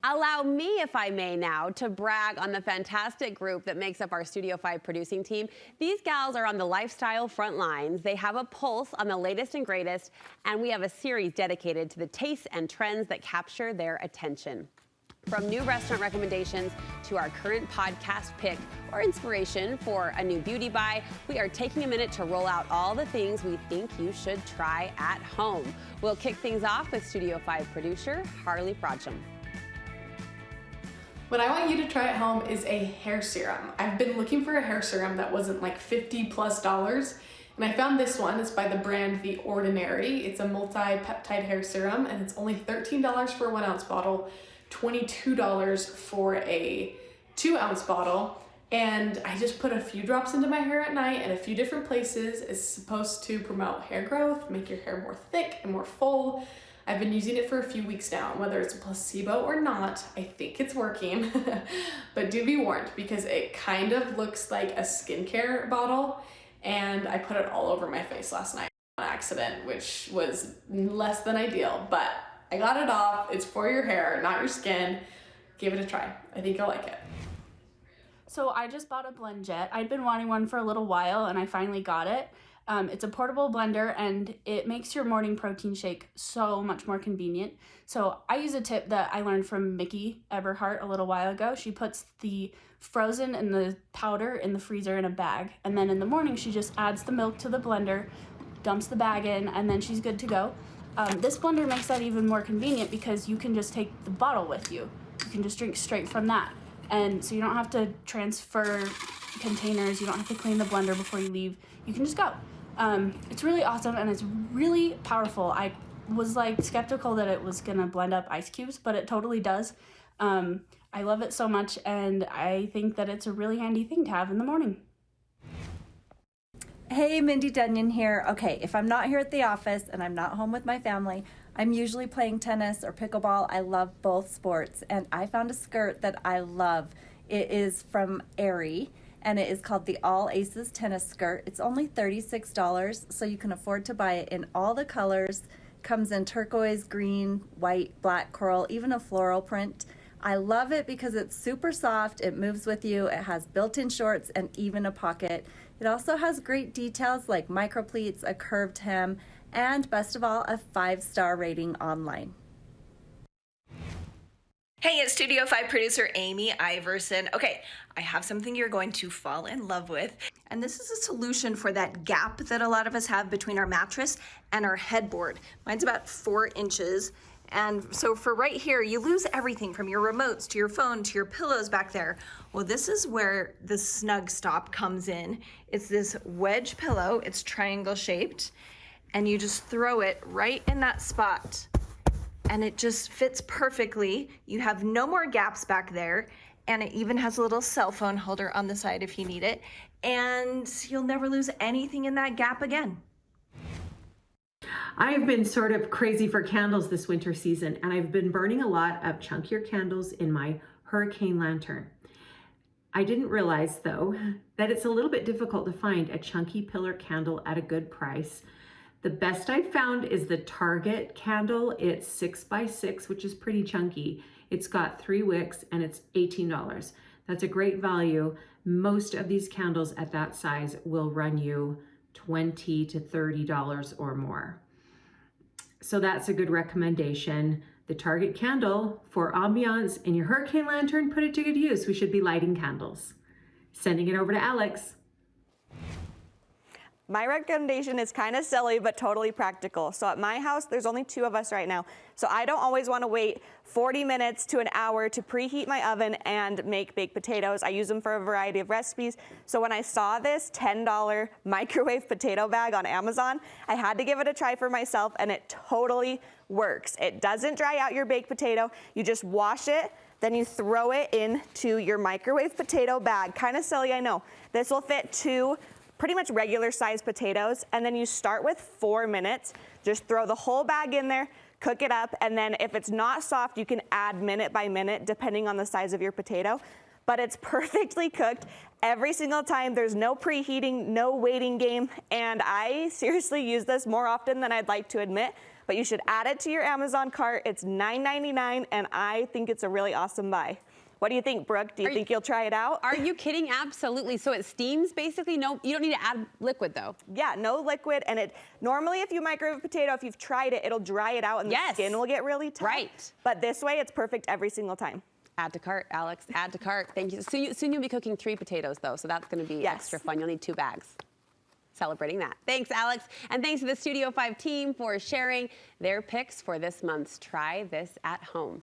Allow me, if I may now, to brag on the fantastic group that makes up our Studio 5 producing team. These gals are on the lifestyle front lines. They have a pulse on the latest and greatest, and we have a series dedicated to the tastes and trends that capture their attention. From new restaurant recommendations to our current podcast pick or inspiration for a new beauty buy, we are taking a minute to roll out all the things we think you should try at home. We'll kick things off with Studio 5 producer Harley Frodsham. What I want you to try at home is a hair serum. I've been looking for a hair serum that wasn't like $50+, and I found this one. It's by the brand The Ordinary. It's a multi-peptide hair serum, and it's only $13 for a 1 ounce bottle, $22 for a 2 ounce bottle. And I just put a few drops into my hair at night in a few different places. It's supposed to promote hair growth, make your hair more thick and more full. I've been using it for a few weeks now, and whether it's a placebo or not, I think it's working. But do be warned, because it kind of looks like a skincare bottle, and I put it all over my face last night on accident, which was less than ideal, but I got it off. It's for your hair, not your skin. Give it a try. I think you'll like it. So I just bought a BlendJet. I'd been wanting one for a little while, and I finally got it. It's a portable blender, and it makes your morning protein shake so much more convenient. So I use a tip that I learned from Mickey Eberhardt a little while ago. She puts the frozen and the powder in the freezer in a bag, and then in the morning she just adds the milk to the blender, dumps the bag in, and then she's good to go. This blender makes that even more convenient because you can just take the bottle with you. You can just drink straight from that. And so you don't have to transfer containers, you don't have to clean the blender before you leave. You can just go. It's really awesome, and it's really powerful. I was like skeptical that it was gonna blend up ice cubes, but it totally does. I love it so much, and I think that it's a really handy thing to have in the morning. Hey, Mindy Dunyon here. Okay, if I'm not here at the office and I'm not home with my family, I'm usually playing tennis or pickleball. I love both sports, and I found a skirt that I love. It is from Aerie, and it is called the All Aces tennis skirt. It's only $36, so you can afford to buy it in all the colors. Comes in turquoise, green, white, black, coral, even a floral print. I love it because it's super soft, it moves with you, it has built-in shorts and even a pocket. It also has great details like micro pleats, a curved hem, and best of all, a 5-star rating online. Hey, it's Studio 5 producer Amy Iverson. Okay, I have something you're going to fall in love with. And this is a solution for that gap that a lot of us have between our mattress and our headboard. Mine's about 4 inches. And so for right here, you lose everything from your remotes to your phone to your pillows back there. Well, this is where the Snug Stop comes in. It's this wedge pillow, it's triangle shaped, and you just throw it right in that spot. And it just fits perfectly. You have no more gaps back there, and it even has a little cell phone holder on the side if you need it, and you'll never lose anything in that gap again. I have been sort of crazy for candles this winter season, and I've been burning a lot of chunkier candles in my hurricane lantern. I didn't realize, though, that it's a little bit difficult to find a chunky pillar candle at a good price. The best I've found is the Target candle. It's 6x6, which is pretty chunky. It's got 3 wicks and it's $18. That's a great value. Most of these candles at that size will run you $20 to $30 or more. So that's a good recommendation. The Target candle for ambiance in your hurricane lantern, put it to good use. We should be lighting candles. Sending it over to Alex. My recommendation is kind of silly, but totally practical. So at my house, there's only 2 of us right now. So I don't always want to wait 40 minutes to an hour to preheat my oven and make baked potatoes. I use them for a variety of recipes. So when I saw this $10 microwave potato bag on Amazon, I had to give it a try for myself, and it totally works. It doesn't dry out your baked potato. You just wash it, then you throw it into your microwave potato bag. Kind of silly, I know. This will fit 2 pretty much regular sized potatoes, and then you start with 4 minutes. Just throw the whole bag in there, cook it up, and then if it's not soft, you can add minute by minute depending on the size of your potato. But it's perfectly cooked every single time. There's no preheating, no waiting game, and I seriously use this more often than I'd like to admit. but you should add it to your Amazon cart. It's $9.99, and I think it's a really awesome buy. What do you think, Brooke? Do you think you'll try it out? Are you kidding? Absolutely. So it steams basically? No, you don't need to add liquid though. Yeah, no liquid, and it normally if you microwave a potato, if you've tried it, it'll dry it out and the skin will get really tough. Right. But this way, it's perfect every single time. Add to cart, Alex. Add to cart. Thank you. Soon you'll be cooking 3 potatoes though, so that's going to be extra fun. You'll need 2 bags. Celebrating that. Thanks, Alex. And thanks to the Studio 5 team for sharing their picks for this month's Try This at Home.